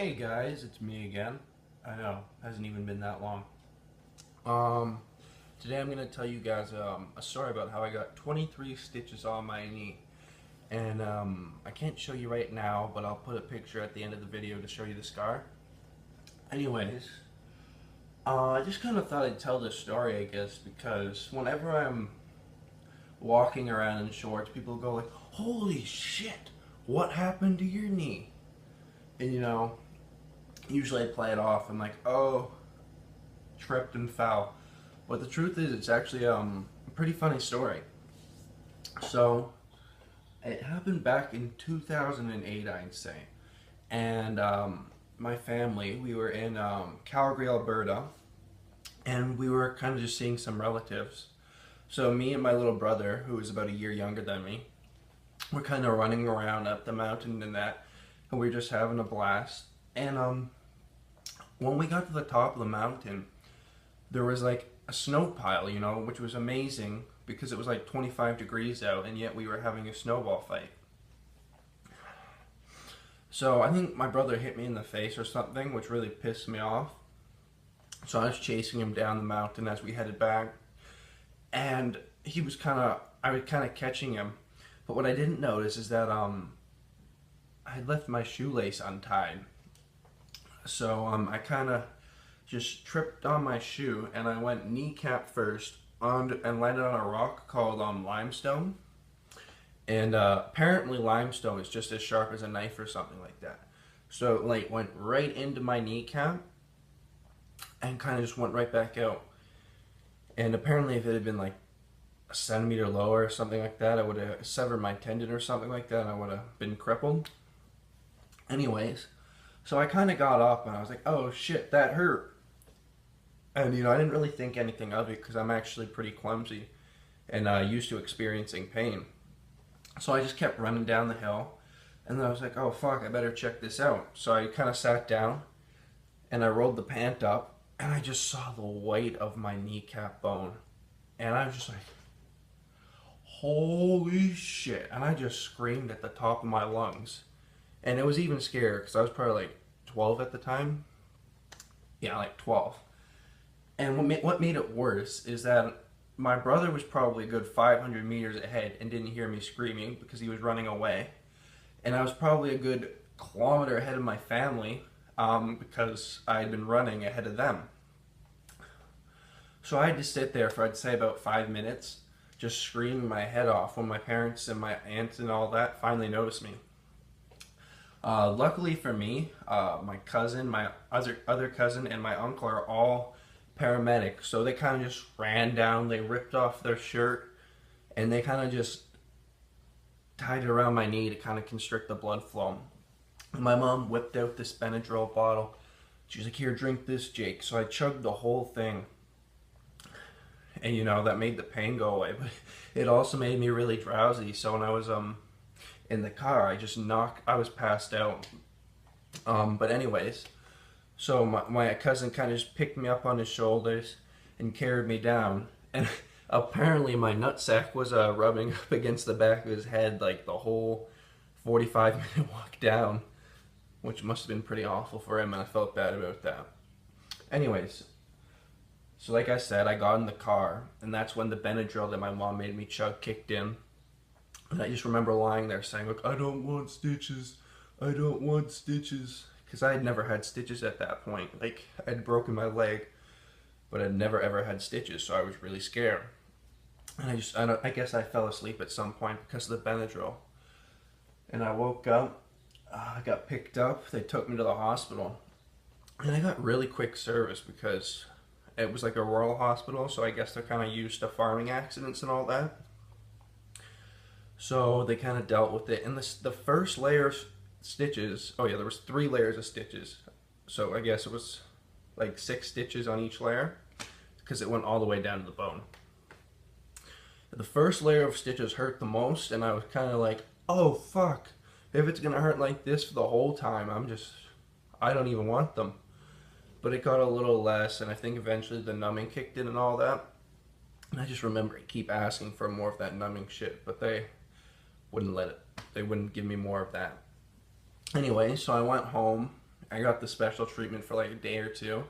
Hey guys, it's me again. I know, hasn't even been that long. Today I'm gonna tell you guys a story about how I got 23 stitches on my knee, and I can't show you right now, but I'll put a picture at the end of the video to show you the scar. Anyways, I just kind of thought I'd tell this story, I guess, because whenever I'm walking around in shorts, people go like, "Holy shit, what happened to your knee?" And usually I play it off and like, oh, tripped and fell. But the truth is, it's actually a pretty funny story. So it happened back in 2008, I'd say, and my family, we were in Calgary, Alberta, and we were kind of just seeing some relatives. So me and my little brother, who was about a year younger than me, we're kind of running around up the mountain and that, and we were just having a blast. And when we got to the top of the mountain, there was like a snow pile, which was amazing because it was like 25 degrees out, and yet we were having a snowball fight. So I think my brother hit me in the face or something, which really pissed me off. So I was chasing him down the mountain as we headed back, and I was kind of catching him. But what I didn't notice is that I had left my shoelace untied. So I kind of just tripped on my shoe, and I went kneecap first and landed on a rock called limestone. And apparently limestone is just as sharp as a knife or something like that. So it like went right into my kneecap and kind of just went right back out. And apparently if it had been like a centimeter lower or something like that, I would have severed my tendon or something like that, and I would have been crippled. Anyways, so I kind of got up and I was like, oh shit, that hurt. And I didn't really think anything of it because I'm actually pretty clumsy and used to experiencing pain. So I just kept running down the hill, and then I was like, oh fuck, I better check this out. So I kind of sat down and I rolled the pant up, and I just saw the white of my kneecap bone. And I was just like, holy shit. And I just screamed at the top of my lungs. And it was even scary because I was probably like 12 at the time. Yeah, like 12. And what made it worse is that my brother was probably a good 500 meters ahead and didn't hear me screaming because he was running away. And I was probably a good kilometer ahead of my family because I had been running ahead of them. So I had to sit there for, I'd say, about 5 minutes just screaming my head off when my parents and my aunts and all that finally noticed me. Luckily for me, my cousin, my other cousin, and my uncle are all paramedics, so they kind of just ran down, they ripped off their shirt, and they kind of just tied it around my knee to kind of constrict the blood flow. And my mom whipped out this Benadryl bottle. She was like, here, drink this, Jake. So I chugged the whole thing, and that made the pain go away, but it also made me really drowsy. So when I was in the car, I was passed out. But anyways, so my cousin kind of just picked me up on his shoulders and carried me down. And apparently my nutsack was rubbing up against the back of his head like the whole 45-minute walk down, which must have been pretty awful for him, and I felt bad about that. Anyways, so like I said, I got in the car, and that's when the Benadryl that my mom made me chug kicked in. And I just remember lying there saying, look, I don't want stitches. I don't want stitches. Because I had never had stitches at that point. Like, I'd broken my leg, but I'd never ever had stitches, so I was really scared. And I guess I fell asleep at some point because of the Benadryl. And I woke up, I got picked up, they took me to the hospital. And I got really quick service because it was like a rural hospital, so I guess they're kind of used to farming accidents and all that. So they kind of dealt with it. And the first layer of stitches, oh yeah, there was 3 layers of stitches. So I guess it was like 6 stitches on each layer because it went all the way down to the bone. The first layer of stitches hurt the most, and I was kind of like, oh fuck, if it's gonna hurt like this for the whole time, I don't even want them. But it got a little less, and I think eventually the numbing kicked in and all that. And I just remember I keep asking for more of that numbing shit, but they wouldn't give me more of that. Anyway, so I went home, I got the special treatment for like a day or two.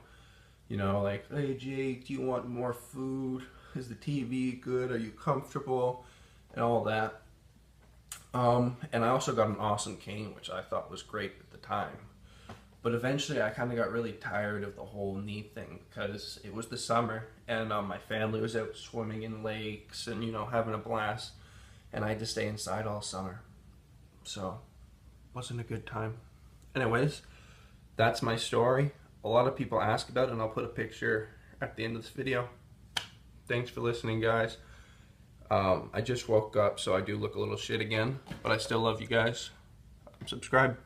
You know, like, hey Jake, do you want more food? Is the TV good? Are you comfortable? And all that. And I also got an awesome cane, which I thought was great at the time. But eventually I kind of got really tired of the whole knee thing because it was the summer and my family was out swimming in lakes and, you know, having a blast. And I had to stay inside all summer. So, wasn't a good time. Anyways, that's my story. A lot of people ask about it and I'll put a picture at the end of this video. Thanks for listening, guys. I just woke up, so I do look a little shit again, but I still love you guys. Subscribe.